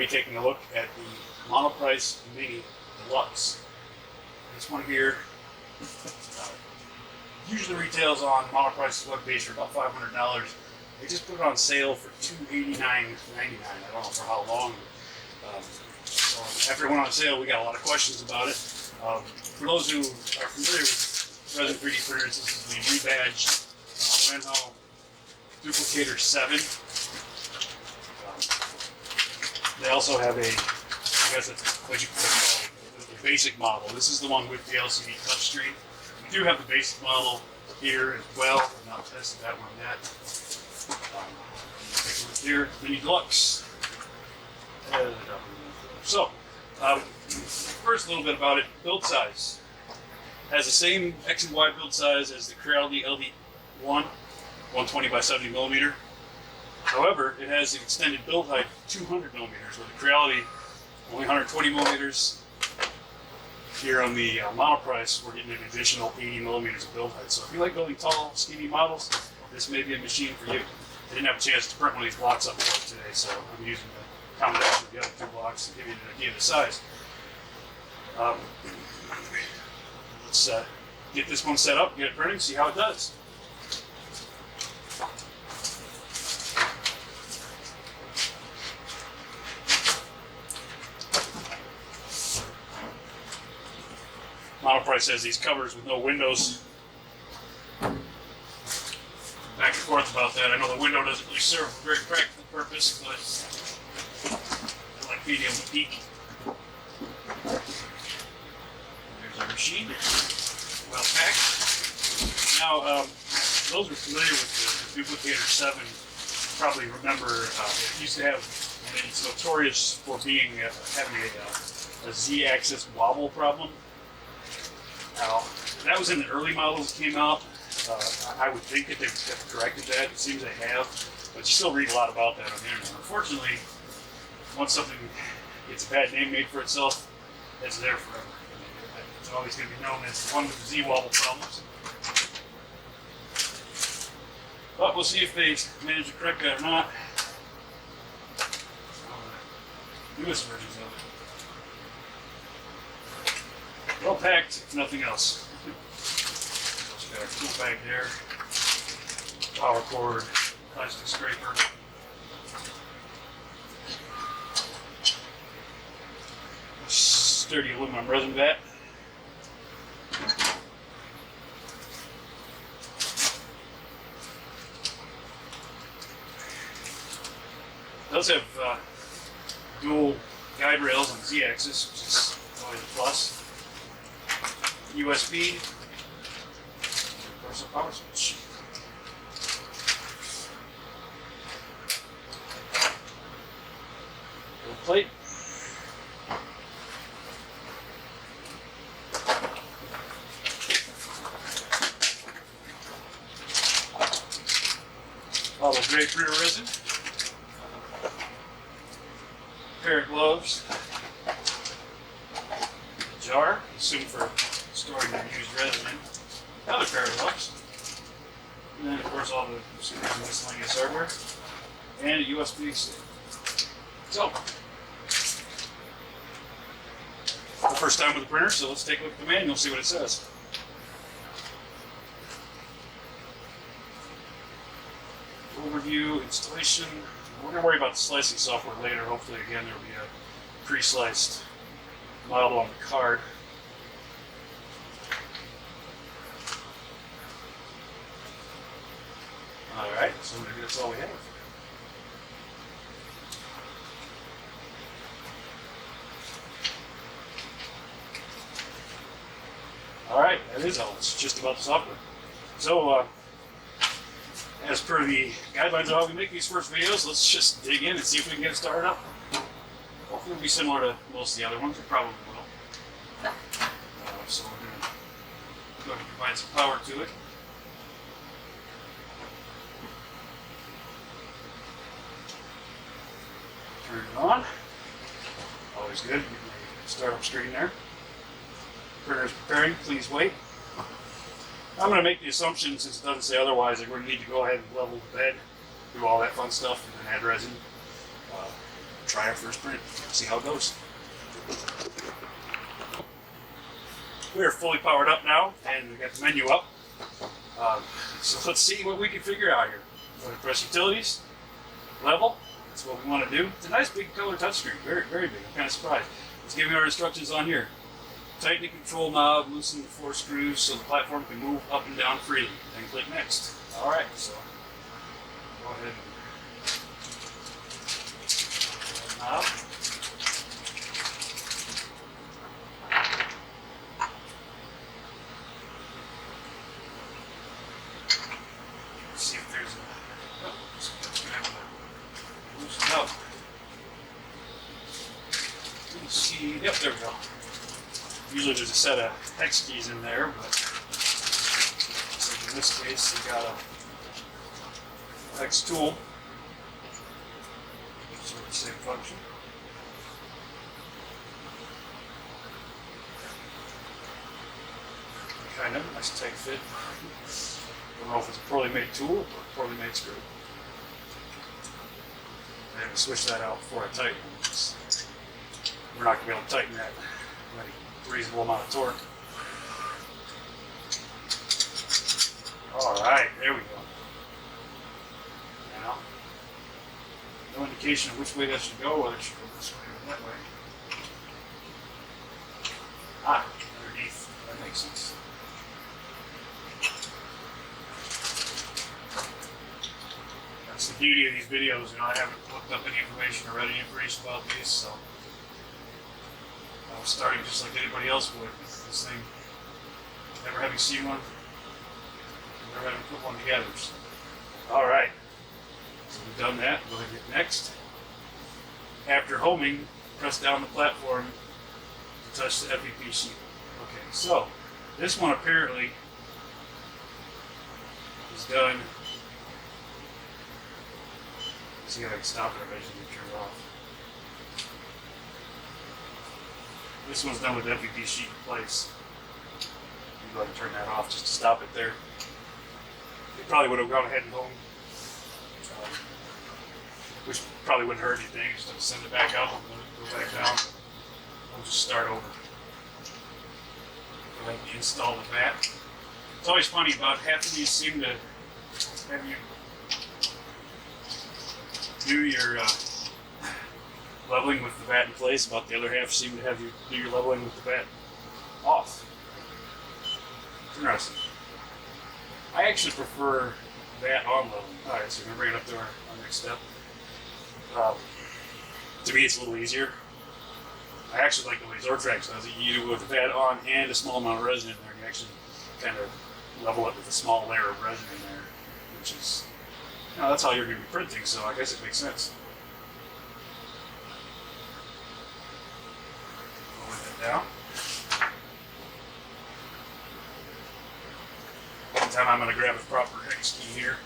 taking a look at the Monoprice Mini Deluxe. This one here usually retails on Monoprice's webpage for about $500. They just put it on sale for $289.99. I don't know for how long. So after it went on sale, we got a lot of questions about it. For those who are familiar with resin 3D printers, this is the rebadged Wanhao Duplicator 7. They also have a, I guess that's what you could call it, the basic model. This is the one with the LCD touchscreen. We do have the basic model here as well. I've not tested that one yet. Take a look here, Mini Deluxe. So, first a little bit about it. Build size. Has the same X and Y build size as the Creality LD1, 120 by 70 millimeter. However, it has an extended build height of 200 millimeters, where the Creality only 120 millimeters. Here on the Monoprice, we're getting an additional 80 millimeters of build height. So if you like building tall, skinny models, this may be a machine for you. I didn't have a chance to print one of these blocks up today, so I'm using the combination of the other two blocks to give you an idea of the size. Let's get this one set up, get it printing, see how it does. Monoprice has these covers with no windows. Back and forth about that. I know the window doesn't really serve a very practical purpose, but I like being able to peek. There's our machine, well packed. Now, those who are familiar with the Duplicator 7 probably remember it used to have, and it's notorious for being having a Z-axis wobble problem. Now, that was in the early models that came out. I would think that they've corrected that. It seems they have, but you still read a lot about that on the internet. Unfortunately, once something gets a bad name made for itself, it's there forever. It's always going to be known as the one with the Z-wobble problems. But we'll see if they manage to correct that or not. Newest versions of it. Well packed, if nothing else. Got our tool bag there, power cord, plastic scraper. Sturdy aluminum resin vat. It does have dual guide rails on the Z-axis, which is always a plus. USB, and of course a power switch. Little plate. Bottle of gray printer resin. Pair of gloves. A jar, assumed for storing your used resin in. Another pair of gloves. And then, of course, all the miscellaneous hardware. And a USB stick. So, the first time with the printer, so let's take a look at the manual and see what it says. Overview, installation. We're going to worry about the slicing software later. Hopefully, again, there will be a pre-sliced model on the card. Alright, so maybe that's all we have. Alright, that is all. It's just about the software. So, as per the guidelines of how we make these first videos, let's just dig in and see if we can get it started up. Hopefully it'll be similar to most of the other ones. It probably will. So we're going to go ahead and provide some power to it. Turn it on. Always good. Startup screen there. Printer is preparing. Please wait. I'm going to make the assumption, since it doesn't say otherwise, that we're going to need to go ahead and level the bed, do all that fun stuff, and then add resin. try our first print, see how it goes. We are fully powered up now, and we got the menu up. So let's see what we can figure out here. We're going to press utilities, level. That's what we want to do. It's a nice big color touchscreen, very, very big. I'm kind of surprised. It's giving our instructions on here. Tighten the control knob, loosen the 4 screws so the platform can move up and down freely. Then click next. All right, so go ahead and knob. See if there's a. Oh, it's gonna have to loosen up. Let's see. Yep, there we go. Usually there's a set of hex keys in there, but in this case you got a hex tool. Sort of the same function. Kind of nice tight fit. Don't know if it's a poorly made tool or a poorly made screw. I have to switch that out before I tighten it. We're not going to be able to tighten that with any reasonable amount of torque. Alright, there we go. Now, no indication of which way that should go, whether it should go this way or that way. Ah, underneath. That makes sense. That's the beauty of these videos. You know, I haven't looked up any information or read any information about these, so I was starting just like anybody else would with this thing. Never having seen one, never having put one together. So. Alright, so we've done that. Go ahead and hit next. After homing, press down the platform to touch the FEP sheet. Okay, so this one apparently is done. See how I can stop it eventually and turn it off. This one's done with the FEP sheet in place. You go ahead and turn that off just to stop it there. It probably would have gone ahead and home, which probably wouldn't hurt anything. Just have to send it back up and let it go back down. We'll just start over. Go ahead and install the vat. It's always funny, about half of these seem to have you do your leveling with the vat in place. About the other half seem to have you do your leveling with the vat off. It's interesting. I actually prefer vat on leveling. Alright, so we're going to bring it up to our next step. To me, it's a little easier. I actually like the way Zortrax does it. You do it with the vat on and a small amount of resin in there. You actually kind of level it with a small layer of resin in there, which is, you know, that's how you're going to be printing, so I guess it makes sense. Lower that down. Meantime, I'm going to grab a proper hex key here.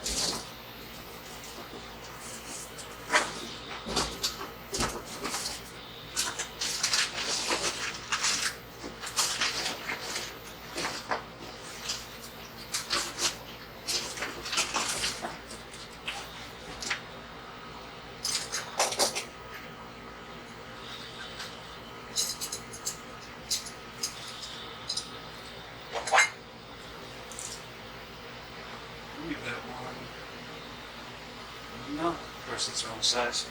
No, of course it's wrong size.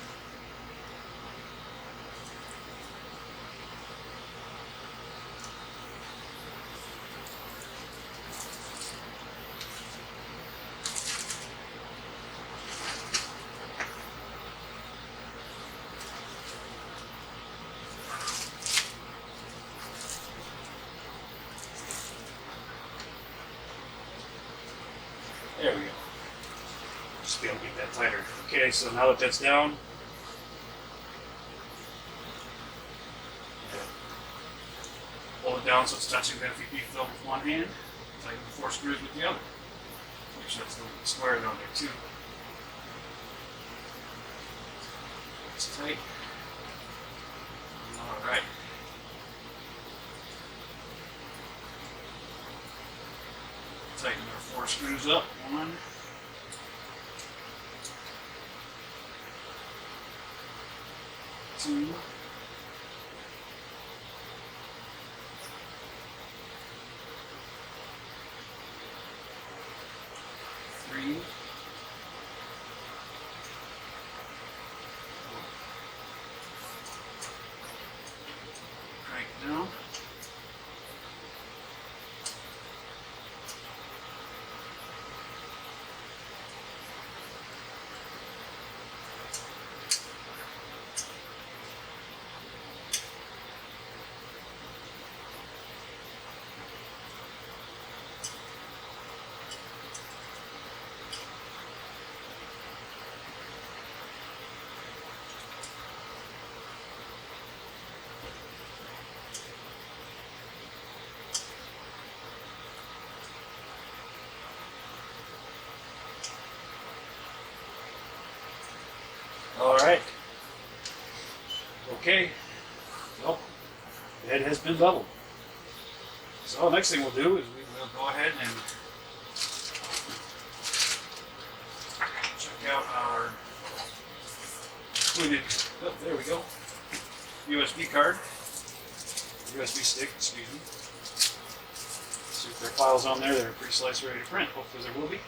There we go. Just be able to get that tighter. Okay, so now that that's down, hold it down so it's touching the FEP film with one hand, tighten the 4 screws with the other. Make sure it's a little square down there too. It's tight. Alright. Tighten our 4 screws up. 1. And 2. 2, 3, crank it down. All right. Okay. Well, the head has been beveled. So next thing we'll do is we will go ahead and check out our included. Oh, there we go. USB card, USB stick. Excuse me. See if there are files on there that are pre-sliced ready to print. Hopefully there will be.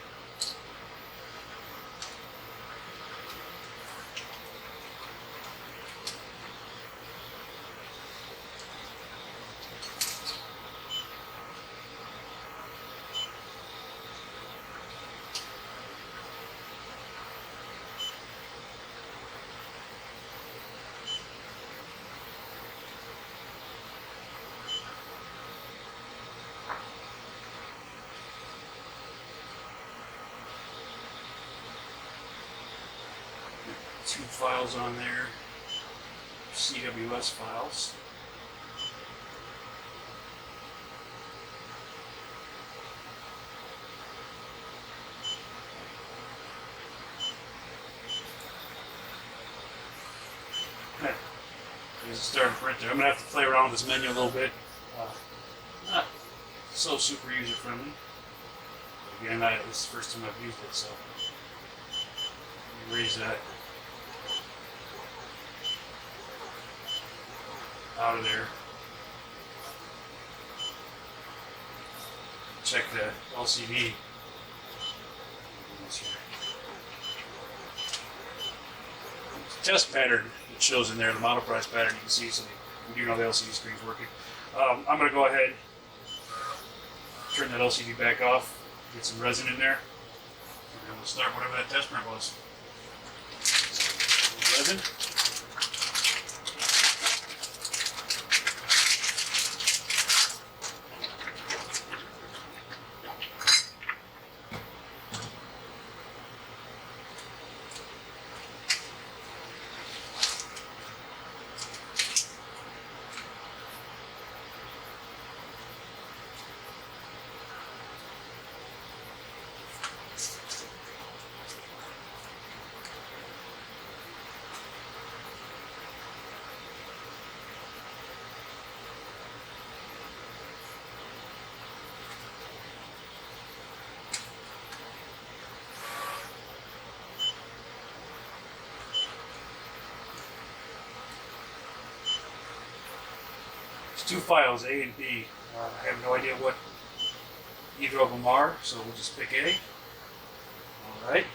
Two files on there, CWS files. Okay. There's a starting printer. I'm going to have to play around with this menu a little bit. Not so super user friendly. Again, this is the first time I've used it, so let me raise that out of there. Check the LCD. It's a test pattern that shows in there, the Monoprice pattern you can see, so we do know the LCD screen's working. I'm going to go ahead, turn that LCD back off, get some resin in there, and then we'll start whatever that test print was. Resin. Two files, A and B. I have no idea what either of them are, so we'll just pick A. All right.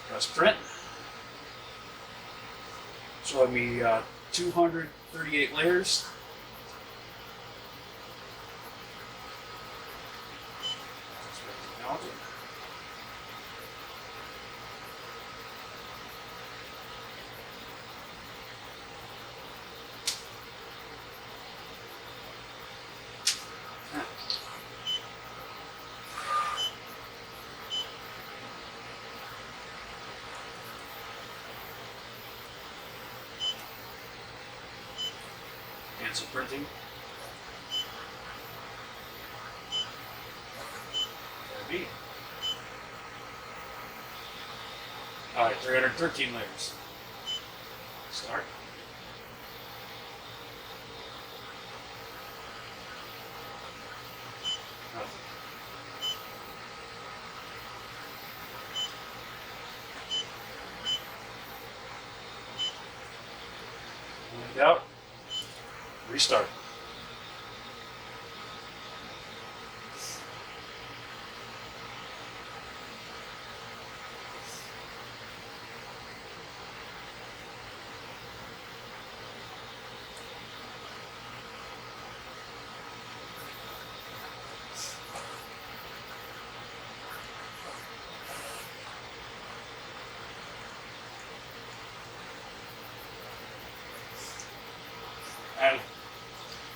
Press print. Showing me 238 layers. Cancel printing. There be. Alright, 313 layers. Start. Nothing. checked out. Restart. And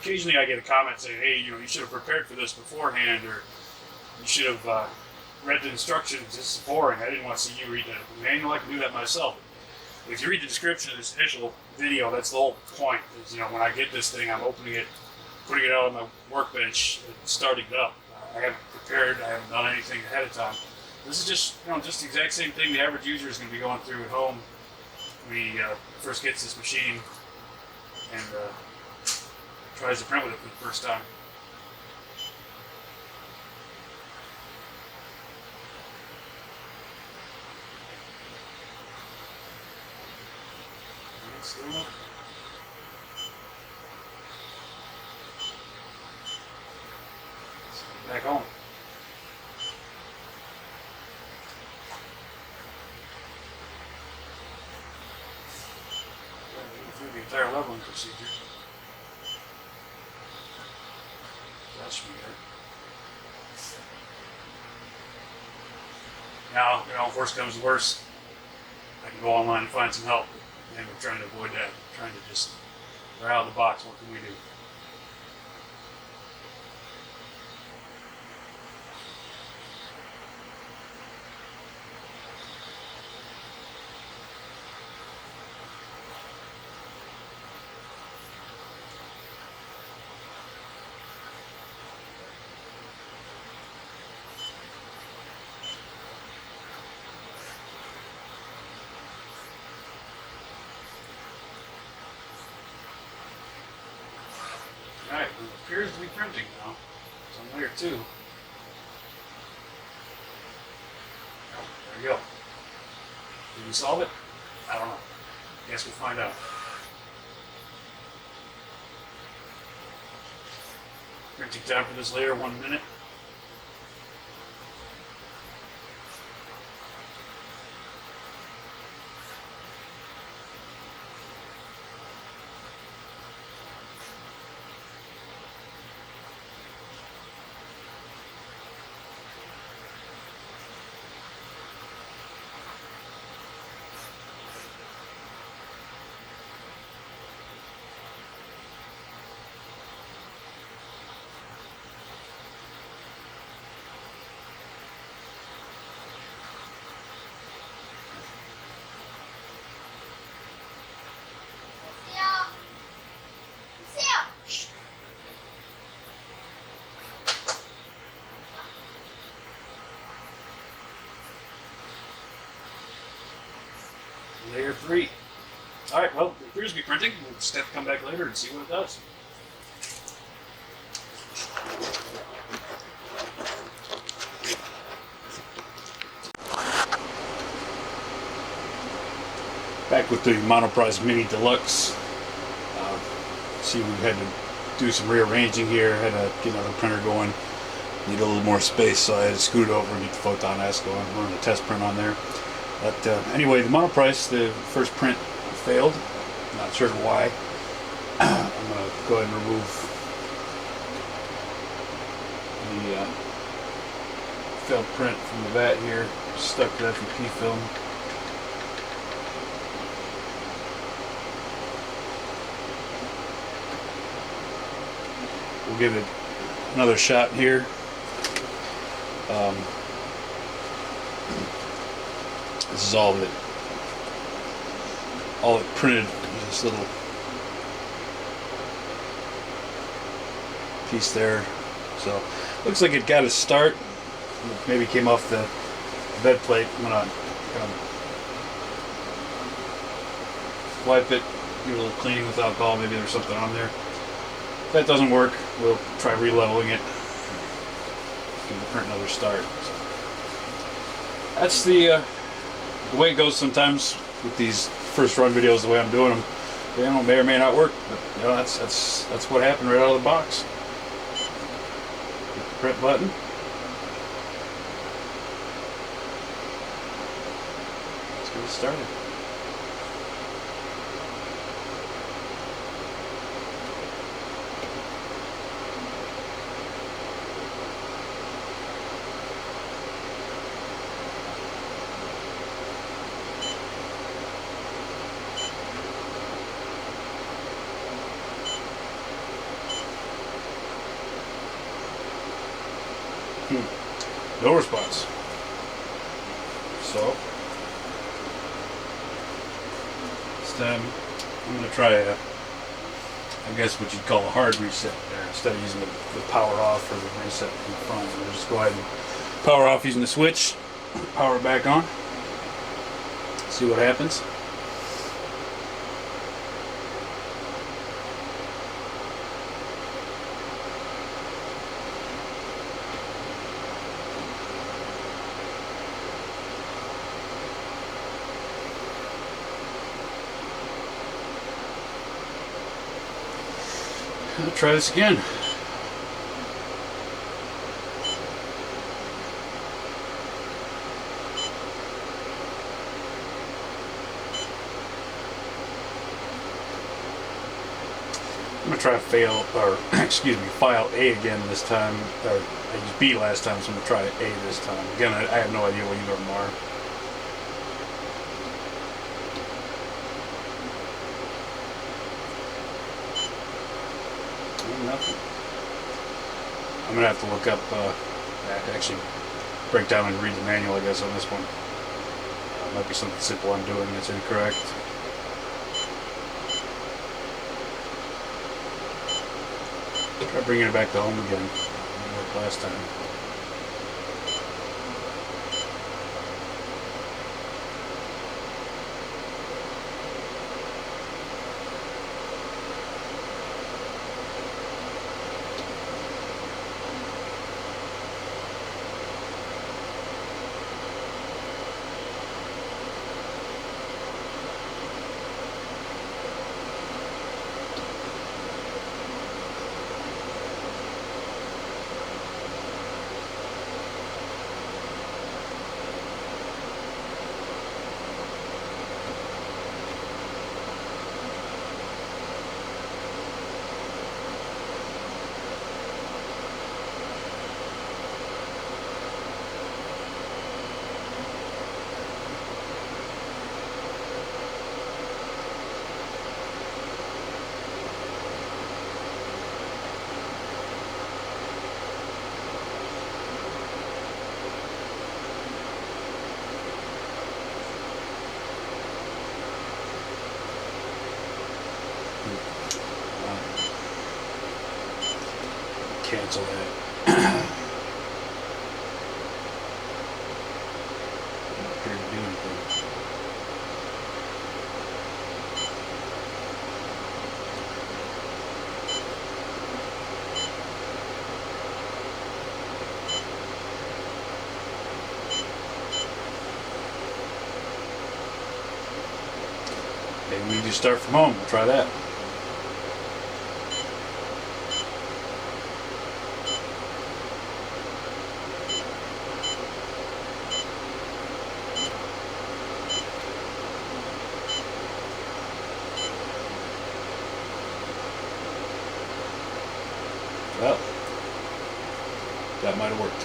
occasionally I get a comment saying, hey, you should have prepared for this beforehand, or you should have read the instructions. This is boring. I didn't want to see you read the manual. I can do that myself. If you read the description of this initial video, that's the whole point. Is, when I get this thing, I'm opening it, putting it out on my workbench, and starting it up. I haven't prepared. I haven't done anything ahead of time. This is just the exact same thing the average user is going to be going through at home when he first gets this machine and tries to print with it for the first time. Still up. Back home. Through the entire leveling procedure. That should be good. Now, if worse comes to worse, I can go online and find some help. And we're trying to avoid that. We're trying to just, we're out of the box. What can we do? Alright, well, it appears to be printing now. It's on layer 2. There we go. Did we solve it? I don't know. Guess we'll find out. Printing time for this layer, 1 minute. Layer 3. Alright, well, it appears to be printing. We'll just have to come back later and see what it does. Back with the Monoprice Mini Deluxe. See, we had to do some rearranging here. Had to get another printer going. Need a little more space, so I had to scoot it over and get the Photon S going. We're running a test print on there. But anyway, the Monoprice, the first print failed. I'm not sure why. I'm going to go ahead and remove the failed print from the vat here. Stuck to FEP film. We'll give it another shot here. This is all it printed, this little piece there. So looks like it got a start. Maybe came off the bed plate. I'm gonna kind of wipe it, give it a little cleaning with alcohol. Maybe there's something on there. If that doesn't work, we'll try re-leveling it. Give the print another start. So that's the way it goes sometimes with these first run videos, the way I'm doing them. panel may or may not work, but you know, that's what happened right out of the box. Hit the print button. Let's get it started. No response. So this time I'm going to try a, I guess what you'd call a hard reset there. Instead of using the power off or the reset from the front, we'll just go ahead and power off using the switch, power it back on, see what happens. I'll try this again. I'm gonna try file A again this time. Or I used B last time, so I'm gonna try A this time. Again, I have no idea what either of them are. Nothing. I'm gonna have to look up, actually break down and read the manual, I guess, on this one. Might be something simple I'm doing that's incorrect. Try bringing it back to home again. It worked last time. Cancel that. Not appear to do anything. Maybe we need to start from home. We'll try that. Well, that might have worked.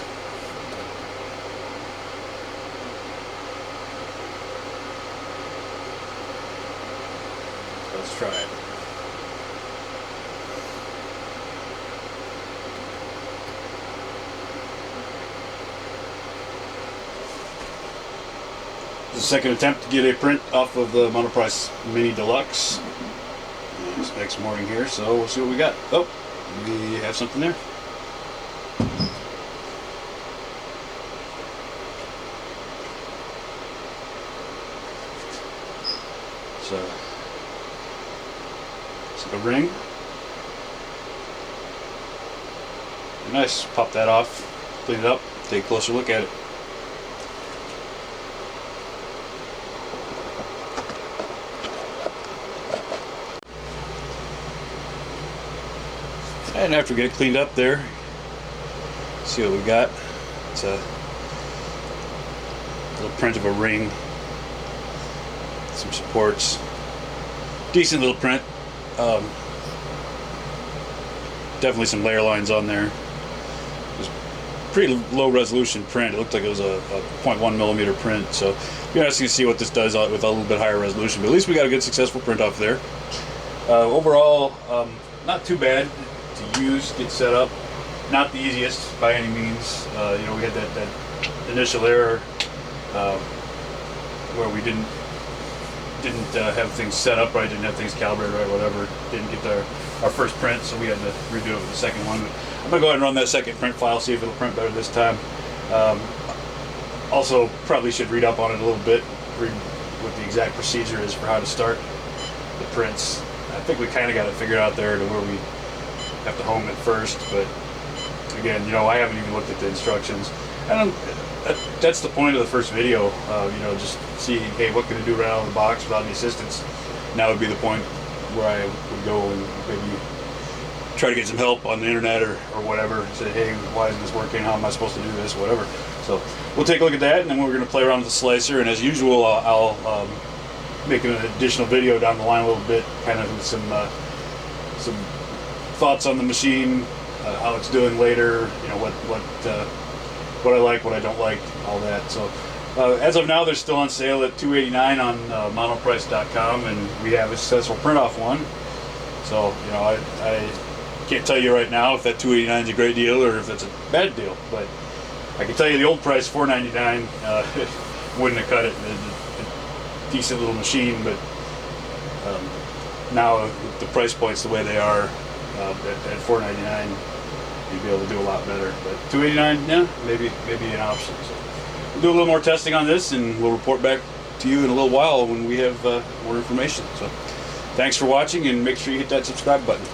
Let's try it. This is the second attempt to get a print off of the Monoprice Mini Deluxe. It's next morning here, so we'll see what we got. Oh, we have something there. So, it's like a ring. Nice. Pop that off, clean it up, take a closer look at it. And after we get it cleaned up there, see what we got. It's a little print of a ring, some supports, decent little print. Definitely some layer lines on there. It was pretty low resolution print. It looked like it was a 0.1 millimeter print, so it'd be interesting to see what this does with a little bit higher resolution, but at least we got a good successful print off there. Overall, not too bad to use, get set up. Not the easiest by any means. You know, we had that initial error where we didn't have things set up right, didn't have things calibrated right, whatever. Didn't get our first print, so we had to redo it with the second one. But I'm gonna go ahead and run that second print file, see if it'll print better this time. Also, probably should read up on it a little bit, read what the exact procedure is for how to start the prints. I think we kind of got it figured out there to where we have to home it first, but again, you know, I haven't even looked at the instructions. That's the point of the first video, you know, just see, hey, what can I do right out of the box without any assistance? Now would be the point where I would go and maybe try to get some help on the internet or whatever. Say, hey, why isn't this working? How am I supposed to do this? Whatever. So we'll take a look at that, and then we're going to play around with the slicer. And as usual, I'll make an additional video down the line a little bit, kind of with some thoughts on the machine, how it's doing later. You know, what I like, what I don't like, all that. So as of now, they're still on sale at $289 on Monoprice.com, and we have a successful print-off one. So, you know, I can't tell you right now if that $289 is a great deal or if that's a bad deal, but I can tell you the old price, $499, wouldn't have cut it. A decent little machine, but now the price points the way they are at $499, you'd be able to do a lot better. But $289, yeah, maybe an option. So we'll do a little more testing on this, and we'll report back to you in a little while when we have more information. So thanks for watching, and make sure you hit that subscribe button.